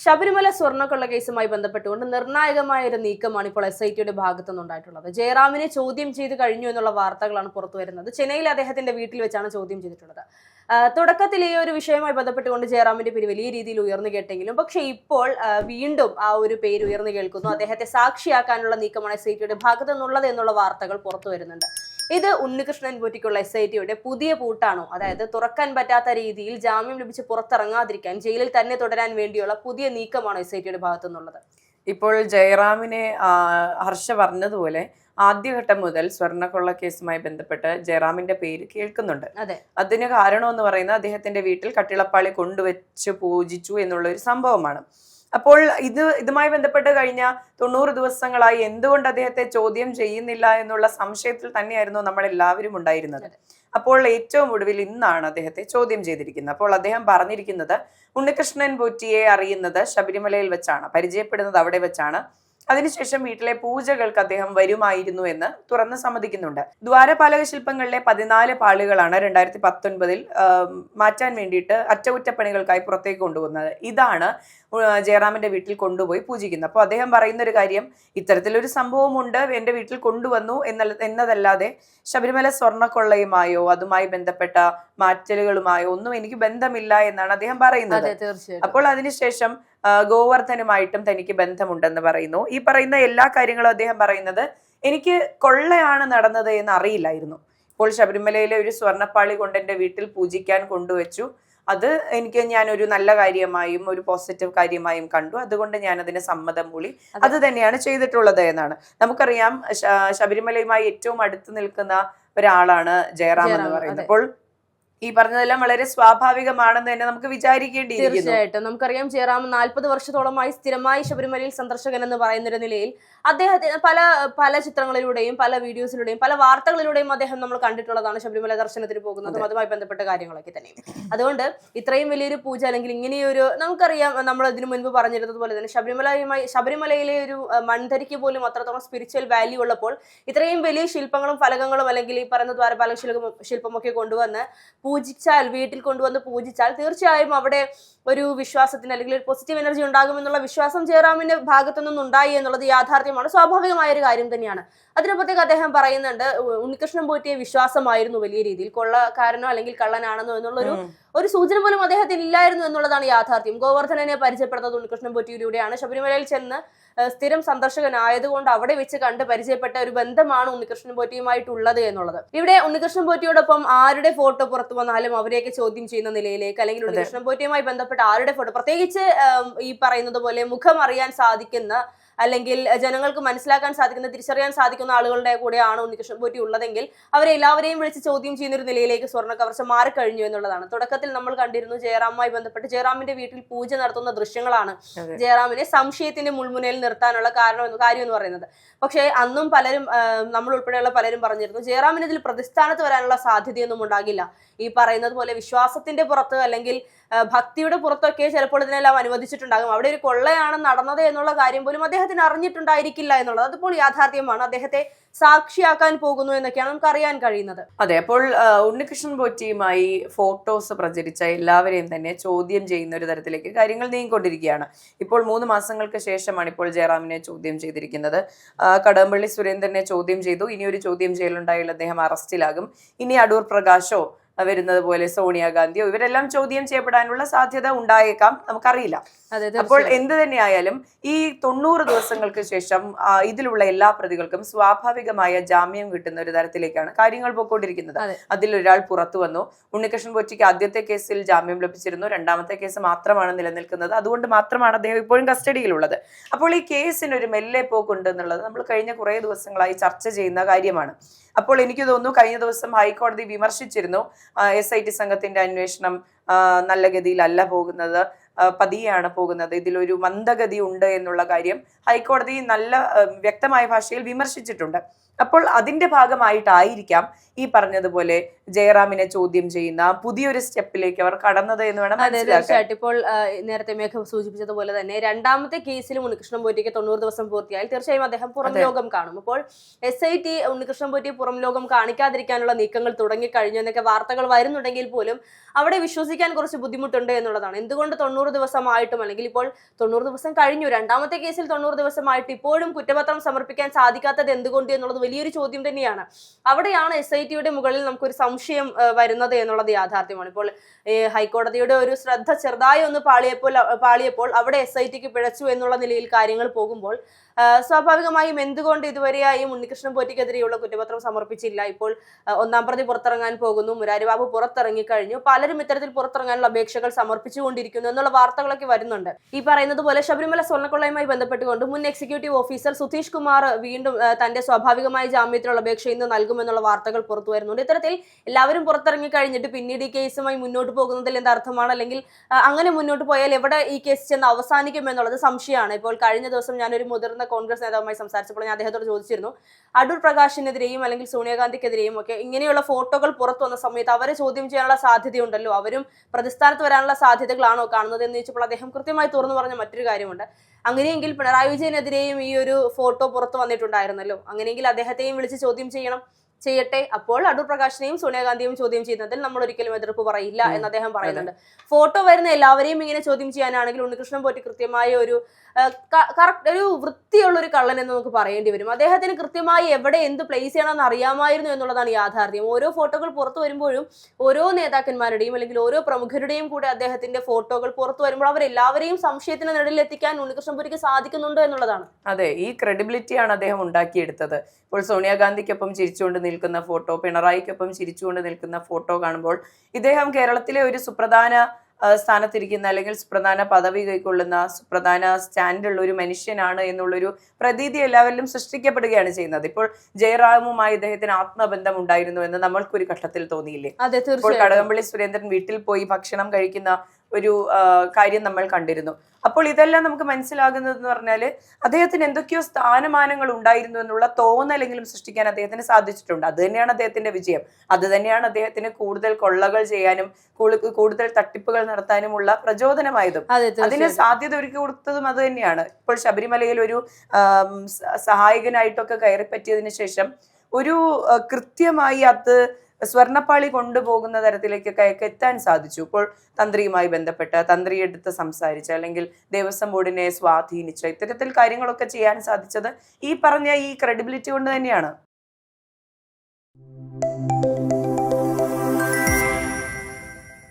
ശബരിമല സ്വർണ്ണക്കൊള്ള കേസുമായി ബന്ധപ്പെട്ടുകൊണ്ട് നിർണായകമായ ഒരു നീക്കമാണ് ഇപ്പോൾ SITയുടെ ഭാഗത്തു നിന്നുണ്ടായിട്ടുള്ളത്. ജയറാമിനെ ചോദ്യം ചെയ്ത് കഴിഞ്ഞു എന്നുള്ള വാർത്തകളാണ് പുറത്തു വരുന്നത്. ചെന്നൈയിൽ അദ്ദേഹത്തിന്റെ വീട്ടിൽ വെച്ചാണ് ചോദ്യം ചെയ്തിട്ടുള്ളത്. തുടക്കത്തിൽ ഈ ഒരു വിഷയവുമായി ബന്ധപ്പെട്ടുകൊണ്ട് ജയറാമിന്റെ പേര് വലിയ രീതിയിൽ ഉയർന്നു കേട്ടെങ്കിലും പക്ഷേ ഇപ്പോൾ വീണ്ടും ആ ഒരു പേര് ഉയർന്നു കേൾക്കുന്നു. അദ്ദേഹത്തെ സാക്ഷിയാക്കാനുള്ള നീക്കമാണ് SITയുടെ ഭാഗത്തു നിന്നുള്ളത് എന്നുള്ള വാർത്തകൾ പുറത്തു വരുന്നുണ്ട്. ഇത് ഉണ്ണികൃഷ്ണൻ പോറ്റിക്കുള്ള SITയുടെ പുതിയ പൂട്ടാണോ? അതായത് തുറക്കാൻ പറ്റാത്ത രീതിയിൽ ജാമ്യം ലഭിച്ച് പുറത്തിറങ്ങാതിരിക്കാൻ ജയിലിൽ തന്നെ തുടരാൻ വേണ്ടിയുള്ള പുതിയ നീക്കമാണോ SITയുടെ ഭാഗത്തു നിന്നുള്ളത്? ഇപ്പോൾ ജയറാമിനെ ഹർഷ പറഞ്ഞതുപോലെ ആദ്യഘട്ടം മുതൽ സ്വർണ്ണക്കൊള്ള കേസുമായി ബന്ധപ്പെട്ട് ജയറാമിന്റെ പേര് കേൾക്കുന്നുണ്ട്. അതിന് കാരണം എന്ന് പറയുന്നത് അദ്ദേഹത്തിന്റെ വീട്ടിൽ കട്ടിളപ്പാളി കൊണ്ടുവച്ച് പൂജിച്ചു എന്നുള്ള ഒരു സംഭവമാണ്. അപ്പോൾ ഇതുമായി ബന്ധപ്പെട്ട് കഴിഞ്ഞ 90 ദിവസങ്ങളായി എന്തുകൊണ്ട് അദ്ദേഹത്തെ ചോദ്യം ചെയ്യുന്നില്ല എന്നുള്ള സംശയത്തിൽ തന്നെയായിരുന്നു നമ്മൾ എല്ലാവരും ഉണ്ടായിരുന്നത്. അപ്പോൾ ഏറ്റവും ഒടുവിൽ ഇന്നാണ് അദ്ദേഹത്തെ ചോദ്യം ചെയ്തിരിക്കുന്നത്. അപ്പോൾ അദ്ദേഹം പറഞ്ഞിരിക്കുന്നത് ഉണ്ണികൃഷ്ണൻ പോറ്റിയെ അറിയുന്നത് ശബരിമലയിൽ വെച്ചാണ്, പരിചയപ്പെടുന്നത് അവിടെ വെച്ചാണ്. അതിനുശേഷം വീട്ടിലെ പൂജകൾക്ക് അദ്ദേഹം വരുമായിരുന്നു എന്ന് തുറന്ന് സമ്മതിക്കുന്നുണ്ട്. ദ്വാരപാലക ശില്പങ്ങളിലെ 14 പാളികളാണ് 2019 മാറ്റാൻ വേണ്ടിയിട്ട് അറ്റകുറ്റപ്പണികൾക്കായി പുറത്തേക്ക് കൊണ്ടുപോകുന്നത്. ഇതാണ് ജയറാമിന്റെ വീട്ടിൽ കൊണ്ടുപോയി പൂജിക്കുന്നത്. അപ്പോൾ അദ്ദേഹം പറയുന്ന ഒരു കാര്യം, ഇത്തരത്തിലൊരു സംഭവമുണ്ട്, എന്റെ വീട്ടിൽ കൊണ്ടുവന്നു എന്നതല്ലാതെ ശബരിമല സ്വർണ്ണക്കൊള്ളയുമായോ അതുമായി ബന്ധപ്പെട്ട മാറ്റലുകളുമായോ ഒന്നും എനിക്ക് ബന്ധമില്ല എന്നാണ് അദ്ദേഹം പറയുന്നത്. അപ്പോൾ അതിനുശേഷം ഗോവർദ്ധനുമായിട്ടും തനിക്ക് ബന്ധമുണ്ടെന്ന് പറയുന്നു. ഈ പറയുന്ന എല്ലാ കാര്യങ്ങളും അദ്ദേഹം പറയുന്നത് എനിക്ക് കൊള്ളയാണ് നടന്നത് എന്ന് അറിയില്ലായിരുന്നു. ഇപ്പോൾ ശബരിമലയിലെ ഒരു സ്വർണ്ണപ്പാളി കൊണ്ട് എന്റെ വീട്ടിൽ പൂജിക്കാൻ കൊണ്ടുവച്ചു. അത് ഞാനൊരു നല്ല കാര്യമായും ഒരു പോസിറ്റീവ് കാര്യമായും കണ്ടു. അതുകൊണ്ട് ഞാൻ അതിന് സമ്മതം മൂളി. അത് തന്നെയാണ് ചെയ്തിട്ടുള്ളത് എന്നാണ്. നമുക്കറിയാം ശബരിമലയുമായി ഏറ്റവും അടുത്ത് നിൽക്കുന്ന ഒരാളാണ് ജയറാം എന്ന് പറയുന്നത്. അപ്പോൾ ഈ പറഞ്ഞതെല്ലാം വളരെ സ്വാഭാവികമാണെന്ന് തന്നെ നമുക്ക് വിചാരിക്കേണ്ടിയിരിക്കുന്നു. തീർച്ചയായിട്ടും നമുക്കറിയാം ജയറാം 40 വർഷത്തോളമായി സ്ഥിരമായി ശബരിമലയിൽ സന്ദർശകൻ എന്ന് പറയുന്ന ഒരു നിലയിൽ അദ്ദേഹത്തിന് പല ചിത്രങ്ങളിലൂടെയും പല വീഡിയോസിലൂടെയും പല വാർത്തകളിലൂടെയും അദ്ദേഹം നമ്മൾ കണ്ടിട്ടുള്ളതാണ് ശബരിമല ദർശനത്തിന് പോകുന്നതും അതുമായി ബന്ധപ്പെട്ട കാര്യങ്ങളൊക്കെ തന്നെയും. അതുകൊണ്ട് ഇത്രയും വലിയൊരു പൂജ അല്ലെങ്കിൽ ഇങ്ങനെയൊരു, നമുക്കറിയാം നമ്മൾ ഇതിനു മുൻപ് പറഞ്ഞിരുന്നത് പോലെ തന്നെ ശബരിമലയിലെ ഒരു മൺതരിക്ക് പോലും അത്രത്തോളം സ്പിരിച്വൽ വാല്യൂ ഉള്ളപ്പോൾ ഇത്രയും വലിയ ശില്പങ്ങളും ഫലകങ്ങളും അല്ലെങ്കിൽ ഈ പറയുന്ന ദ്വാരപാലക ശില്പമൊക്കെ കൊണ്ടുവന്ന് പൂജിച്ചാൽ, വീട്ടിൽ കൊണ്ടുവന്ന് പൂജിച്ചാൽ തീർച്ചയായും അവിടെ ഒരു വിശ്വാസത്തിന് അല്ലെങ്കിൽ ഒരു പോസിറ്റീവ് എനർജി ഉണ്ടാകുമെന്നുള്ള വിശ്വാസം ജയറാമിന്റെ ഭാഗത്തുനിന്നും ഉണ്ടായി എന്നുള്ളത് യാഥാർത്ഥ്യമാണ്, സ്വാഭാവികമായ ഒരു കാര്യം തന്നെയാണ്. അതിനപ്പുറത്തേക്ക് അദ്ദേഹം പറയുന്നുണ്ട് ഉണ്ണികൃഷ്ണൻ പോറ്റിയെ വിശ്വാസമായിരുന്നു വലിയ രീതിയിൽ, കൊള്ളക്കാരനോ അല്ലെങ്കിൽ കള്ളനാണെന്നോ എന്നുള്ളൊരു സൂചന പോലും അദ്ദേഹത്തിന് ഇല്ലായിരുന്നു എന്നുള്ളതാണ് യാഥാർത്ഥ്യം. ഗോവർദ്ധനെ പരിചയപ്പെടുന്നത് ഉണ്ണികൃഷ്ണൻ പോറ്റിയിലൂടെയാണ്. ശബരിമലയിൽ ചെന്ന് സ്ഥിരം സന്ദർശകനായതുകൊണ്ട് അവിടെ വെച്ച് കണ്ട് പരിചയപ്പെട്ട ഒരു ബന്ധമാണ് ഉണ്ണികൃഷ്ണൻ പോറ്റിയുമായിട്ടുള്ളത് എന്നുള്ളത്. ഇവിടെ ഉണ്ണികൃഷ്ണൻ പോറ്റിയോടൊപ്പം ആരുടെ ഫോട്ടോ പുറത്തു വന്നാലും അവരെയൊക്കെ ചോദ്യം ചെയ്യുന്ന നിലയിലേക്ക്, അല്ലെങ്കിൽ ഉണ്ണികൃഷ്ണൻ പോറ്റിയുമായി ബന്ധപ്പെട്ട ആരുടെ ഫോട്ടോ, പ്രത്യേകിച്ച് ഈ പറയുന്നത് പോലെ മുഖം അറിയാൻ സാധിക്കുന്ന അല്ലെങ്കിൽ ജനങ്ങൾക്ക് മനസ്സിലാക്കാൻ സാധിക്കുന്ന, തിരിച്ചറിയാൻ സാധിക്കുന്ന ആളുകളുടെ കൂടെയാണ് ഉണ്ണികൃഷ്ണൻ പോറ്റി ഉള്ളതെങ്കിൽ അവരെ എല്ലാവരെയും വിളിച്ച് ചോദ്യം ചെയ്യുന്ന ഒരു നിലയിലേക്ക് സ്വർണ്ണ കവർച്ച മാറിക്കഴിഞ്ഞു എന്നുള്ളതാണ്. തുടക്കത്തിൽ നമ്മൾ കണ്ടിരുന്നു ജയറാമുമായി ബന്ധപ്പെട്ട് ജയറാമിന്റെ വീട്ടിൽ പൂജ നടത്തുന്ന ദൃശ്യങ്ങളാണ് ജയറാമിനെ സംശയത്തിന്റെ മുൾമുനയിൽ നിർത്താനുള്ള കാര്യം എന്ന് പറയുന്നത്. പക്ഷേ അന്നും പലരും, നമ്മൾ ഉൾപ്പെടെയുള്ള പലരും പറഞ്ഞിരുന്നു ജയറാമിന് ഇതിൽ പ്രതിസ്ഥാനത്ത് വരാനുള്ള സാധ്യതയൊന്നും ഉണ്ടാകില്ല. ഈ പറയുന്നത് പോലെ വിശ്വാസത്തിന്റെ പുറത്ത് അല്ലെങ്കിൽ ഭക്തിയുടെ പുറത്തൊക്കെ ചിലപ്പോൾ ഇതിനെല്ലാം അനുവദിച്ചിട്ടുണ്ടാകും. അവിടെ ഒരു കൊള്ളയാണ് നടന്നത് എന്നുള്ള കാര്യം പോലും അദ്ദേഹത്തിന് അറിഞ്ഞിട്ടുണ്ടായിരിക്കില്ല എന്നുള്ളത് അതിപ്പോൾ യാഥാർത്ഥ്യമാണ്. അദ്ദേഹത്തെ സാക്ഷിയാക്കാൻ പോകുന്നു എന്നൊക്കെയാണ് നമുക്ക് അറിയാൻ കഴിയുന്നത്. അതെ, അപ്പോൾ ഉണ്ണികൃഷ്ണൻ പോറ്റിയുമായി ഫോട്ടോസ് പ്രചരിച്ച എല്ലാവരെയും തന്നെ ചോദ്യം ചെയ്യുന്ന ഒരു തരത്തിലേക്ക് കാര്യങ്ങൾ നീങ്ങിക്കൊണ്ടിരിക്കുകയാണ്. ഇപ്പോൾ 3 മാസങ്ങൾക്ക് ശേഷമാണ് ഇപ്പോൾ ജയറാമിനെ ചോദ്യം ചെയ്തിരിക്കുന്നത്. കടകംപള്ളി സുരേന്ദ്രനെ ചോദ്യം ചെയ്തു. ഇനിയൊരു ചോദ്യം ചെയ്യലുണ്ടായാൽ അദ്ദേഹം അറസ്റ്റിലാകും. ഇനി അടൂർ പ്രകാശോ വരുന്നത് പോലെ സോണിയാഗാന്ധിയോ ഇവരെല്ലാം ചോദ്യം ചെയ്യപ്പെടാനുള്ള സാധ്യത ഉണ്ടായേക്കാം, നമുക്കറിയില്ല. അപ്പോൾ എന്ത് തന്നെയായാലും ഈ 90 ദിവസങ്ങൾക്ക് ശേഷം ഇതിലുള്ള എല്ലാ പ്രതികൾക്കും സ്വാഭാവികമായ ജാമ്യം കിട്ടുന്ന ഒരു തരത്തിലേക്കാണ് കാര്യങ്ങൾ പോയിക്കൊണ്ടിരിക്കുന്നത്. അതിലൊരാൾ പുറത്തു വന്നു. ഉണ്ണികൃഷ്ണൻ പോറ്റിക്ക് ആദ്യത്തെ കേസിൽ ജാമ്യം ലഭിച്ചിരുന്നു, 2ാമത്തെ കേസ് മാത്രമാണ് നിലനിൽക്കുന്നത്. അതുകൊണ്ട് മാത്രമാണ് അദ്ദേഹം ഇപ്പോഴും കസ്റ്റഡിയിലുള്ളത്. അപ്പോൾ ഈ കേസിന് ഒരു മെല്ലെ പോക്കുണ്ട് എന്നുള്ളത് നമ്മൾ കഴിഞ്ഞ കുറേ ദിവസങ്ങളായി ചർച്ച ചെയ്യുന്ന കാര്യമാണ്. അപ്പോൾ എനിക്ക് തോന്നുന്നു കഴിഞ്ഞ ദിവസം ഹൈക്കോടതി വിമർശിച്ചിരുന്നു SIT സംഘത്തിന്റെ അന്വേഷണം നല്ല ഗതിയിലല്ല പോകുന്നത്, പതിയാണ് പോകുന്നത്, ഇതിലൊരു മന്ദഗതി ഉണ്ട് എന്നുള്ള കാര്യം ഹൈക്കോടതി നല്ല വ്യക്തമായ ഭാഷയിൽ വിമർശിച്ചിട്ടുണ്ട്. അപ്പോൾ അതിന്റെ ഭാഗമായിട്ടായിരിക്കാം ഈ പറഞ്ഞതുപോലെ ജയറാമിനെ ചോദ്യം ചെയ്യുന്ന പുതിയൊരു സ്റ്റെപ്പിലേക്ക് അവർ കടന്നത് എന്ന് വേണം മനസ്സിലാക്കാൻ. തീർച്ചയായിട്ടും ഇപ്പോൾ നേരത്തെ മേഘ സൂചിപ്പിച്ചതുപോലെ തന്നെ രണ്ടാമത്തെ കേസിലും ഉണ്ണികൃഷ്ണൻ പോറ്റിക്ക് 90 ദിവസം പൂർത്തിയായി തീർച്ചയായും അദ്ദേഹം പുറം ലോകം കാണും. അപ്പോൾ SIT ഉണ്ണികൃഷ്ണൻ പോറ്റി പുറം ലോകം കാണിക്കാതിരിക്കാനുള്ള നീക്കങ്ങൾ തുടങ്ങിക്കഴിഞ്ഞു എന്നൊക്കെ വാർത്തകൾ വരുന്നുണ്ടെങ്കിൽ പോലും അവിടെ വിശ്വസിക്കാൻ കുറച്ച് ബുദ്ധിമുട്ടുണ്ട് എന്നുള്ളതാണ്. എന്തുകൊണ്ട് 90 ദിവസമായിട്ടും, അല്ലെങ്കിൽ ഇപ്പോൾ 90 ദിവസം കഴിഞ്ഞു, രണ്ടാമത്തെ കേസിൽ 90 ദിവസമായിട്ട് ഇപ്പോഴും കുറ്റപത്രം സമർപ്പിക്കാൻ സാധിക്കാത്തത് എന്തുകൊണ്ട് എന്നുള്ളത് വലിയൊരു ചോദ്യം തന്നെയാണ്. അവിടെയാണ് SITയുടെ മുകളിൽ നമുക്കൊരു സംശയം വരുന്നത് എന്നുള്ളത് യാഥാർത്ഥ്യമാണ്. ഇപ്പോൾ ഹൈക്കോടതിയുടെ ഒരു ശ്രദ്ധ ചെറുതായി ഒന്ന് പാളിയപ്പോൾ അവിടെ SITക്ക് പിഴച്ചു എന്നുള്ള നിലയിൽ കാര്യങ്ങൾ പോകുമ്പോൾ സ്വാഭാവികമായും എന്തുകൊണ്ട് ഇതുവരെയായും ഉണ്ണികൃഷ്ണൻ പോറ്റിക്കെതിരെയുള്ള കുറ്റപത്രം സമർപ്പിച്ചില്ല? ഇപ്പോൾ ഒന്നാം പ്രതി പുറത്തിറങ്ങാൻ പോകുന്നു, മുരാരി ബാബു പുറത്തിറങ്ങിക്കഴിഞ്ഞു, പലരും ഇത്തരത്തിൽ പുറത്തിറങ്ങാനുള്ള അപേക്ഷകൾ സമർപ്പിച്ചുകൊണ്ടിരിക്കുന്നു എന്നുള്ള വാർത്തകളൊക്കെ വരുന്നുണ്ട്. ഈ പറയുന്നത് പോലെ ശബരിമല സ്വർണ്ണക്കൊള്ളയുമായി ബന്ധപ്പെട്ടുകൊണ്ട് മുൻ എക്സിക്യൂട്ടീവ് ഓഫീസർ സുധീഷ് കുമാർ വീണ്ടും തന്റെ സ്വാഭാവികമായ ജാമ്യത്തിലുള്ള അപേക്ഷ ഇന്ന് നൽകുമെന്നുള്ള വാർത്തകൾ പുറത്തു വരുന്നുണ്ട്. ഇത്തരത്തിൽ എല്ലാവരും പുറത്തിറങ്ങി കഴിഞ്ഞിട്ട് പിന്നീട് ഈ കേസുമായി മുന്നോട്ട് പോകുന്നതിൽ എന്ത് അർത്ഥമാണ്? അല്ലെങ്കിൽ അങ്ങനെ മുന്നോട്ട് പോയാൽ എവിടെ ഈ കേസ് ചെന്ന് അവസാനിക്കും എന്നുള്ളത് സംശയമാണ്. ഇപ്പോൾ കഴിഞ്ഞ ദിവസം ഞാനൊരു മുതിർന്ന കോൺഗ്രസ് നേതാവുമായി സംസാരിച്ചപ്പോൾ ഞാൻ അദ്ദേഹത്തോട് ചോദിച്ചിരുന്നു, അടൂർ പ്രകാശിനെതിരെയും അല്ലെങ്കിൽ സോണിയാഗാന്ധിക്കെതിരെയും ഒക്കെ ഇങ്ങനെയുള്ള ഫോട്ടോകൾ പുറത്തു വന്ന സമയത്ത് അവരെ ചോദ്യം ചെയ്യാനുള്ള സാധ്യതയുണ്ടല്ലോ, അവരും പ്രതിസ്ഥാനത്ത് വരാനുള്ള സാധ്യതകളാണോ കാണുന്നത് എന്ന് ചോദിച്ചപ്പോൾ അദ്ദേഹം കൃത്യമായി തുറന്നു പറഞ്ഞ മറ്റൊരു കാര്യമുണ്ട്. അങ്ങനെയെങ്കിൽ പിണറായി വിജയനെതിരെയും ഈ ഒരു ഫോട്ടോ പുറത്തു വന്നിട്ടുണ്ടായിരുന്നല്ലോ, അങ്ങനെയെങ്കിൽ അദ്ദേഹത്തെയും വിളിച്ച് ചോദ്യം ചെയ്യട്ടെ, അപ്പോൾ അടൂർ പ്രകാശിനെയും സോണിയാഗാന്ധിയും ചോദ്യം ചെയ്യുന്നതിൽ നമ്മൾ ഒരിക്കലും എതിർപ്പ് പറയില്ല എന്ന് അദ്ദേഹം പറയുന്നുണ്ട്. ഫോട്ടോ വരുന്ന എല്ലാവരെയും ഇങ്ങനെ ചോദ്യം ചെയ്യാനാണെങ്കിൽ ഉണ്ണികൃഷ്ണൻ പോറ്റി കൃത്യമായ ഒരു ഒരു വൃത്തിയുള്ള ഒരു കള്ളൻ എന്ന് നമുക്ക് പറയേണ്ടി വരും. അദ്ദേഹത്തിന് കൃത്യമായി എവിടെ എന്ത് പ്ലേസ് ചെയ്യണമെന്ന് അറിയാമായിരുന്നു എന്നുള്ളതാണ് യാഥാർത്ഥ്യം. ഓരോ ഫോട്ടോകൾ പുറത്തു വരുമ്പോഴും ഓരോ നേതാക്കന്മാരുടെയും അല്ലെങ്കിൽ ഓരോ പ്രമുഖരുടെയും കൂടെ അദ്ദേഹത്തിന്റെ ഫോട്ടോകൾ പുറത്തു വരുമ്പോൾ അവരെല്ലാവരെയും സംശയത്തിന് നിഴലിൽ എത്തിക്കാൻ ഉണ്ണികൃഷ്ണൻ പോറ്റിക്ക് സാധിക്കുന്നുണ്ടോ എന്നുള്ളതാണ്. അതെ, ഈ ക്രെഡിബിലിറ്റിയാണ് അദ്ദേഹം ഉണ്ടാക്കിയെടുത്തത്. ഇപ്പോൾ സോണിയാഗാന്ധിക്കൊപ്പം ചിരിച്ചുകൊണ്ട് നിൽക്കുന്ന ഫോട്ടോ, പിണറായിക്കൊപ്പം ചിരിച്ചുകൊണ്ട് നിൽക്കുന്ന ഫോട്ടോ കാണുമ്പോൾ ഇദ്ദേഹം കേരളത്തിലെ ഒരു സുപ്രധാന സ്ഥാനത്തിരിക്കുന്ന അല്ലെങ്കിൽ സുപ്രധാന പദവി കൈക്കൊള്ളുന്ന സുപ്രധാന സ്റ്റാൻഡുള്ള ഒരു മനുഷ്യനാണ് എന്നുള്ളൊരു പ്രതീതി എല്ലാവരിലും സൃഷ്ടിക്കപ്പെടുകയാണ് ചെയ്യുന്നത്. ഇപ്പോൾ ജയറാമുമായി ഇദ്ദേഹത്തിന് ആത്മബന്ധം ഉണ്ടായിരുന്നു എന്ന് നമ്മൾക്കൊരു ഘട്ടത്തിൽ തോന്നിയില്ലേ? ഇപ്പോൾ കടകംപള്ളി സുരേന്ദ്രൻ വീട്ടിൽ പോയി ഭക്ഷണം കഴിക്കുന്ന ഒരു കാര്യം നമ്മൾ കണ്ടിരുന്നു. അപ്പോൾ ഇതെല്ലാം നമുക്ക് മനസ്സിലാകുന്നതെന്ന് പറഞ്ഞാൽ അദ്ദേഹത്തിന് എന്തൊക്കെയോ സ്ഥാനമാനങ്ങൾ ഉണ്ടായിരുന്നു എന്നുള്ള തോന്നലെങ്കിലും സൃഷ്ടിക്കാൻ അദ്ദേഹത്തിന് സാധിച്ചിട്ടുണ്ട്. അത് തന്നെയാണ് അദ്ദേഹത്തിന്റെ വിജയം. അത് തന്നെയാണ് അദ്ദേഹത്തിന് കൂടുതൽ കൊള്ളകൾ ചെയ്യാനും കൂടുതൽ തട്ടിപ്പുകൾ നടത്താനുമുള്ള പ്രചോദനമായതും അതിന് സാധ്യത ഒരുക്കി കൊടുത്തതും അത് തന്നെയാണ്. ഇപ്പോൾ ശബരിമലയിൽ ഒരു സഹായകനായിട്ടൊക്കെ കയറിപ്പറ്റിയതിനു ശേഷം ഒരു കൃത്യമായി അത് സ്വർണ്ണപ്പാളി കൊണ്ടുപോകുന്ന തരത്തിലേക്കൊക്കെ എത്താൻ സാധിച്ചു. ഇപ്പോൾ തന്ത്രിയുമായി ബന്ധപ്പെട്ട് തന്ത്രിയെടുത്ത് സംസാരിച്ച അല്ലെങ്കിൽ ദേവസ്വം ബോർഡിനെ സ്വാധീനിച്ച ഇത്തരത്തിൽ കാര്യങ്ങളൊക്കെ ചെയ്യാൻ സാധിച്ചത് ഈ പറഞ്ഞ ഈ ക്രെഡിബിലിറ്റി കൊണ്ട് തന്നെയാണ്.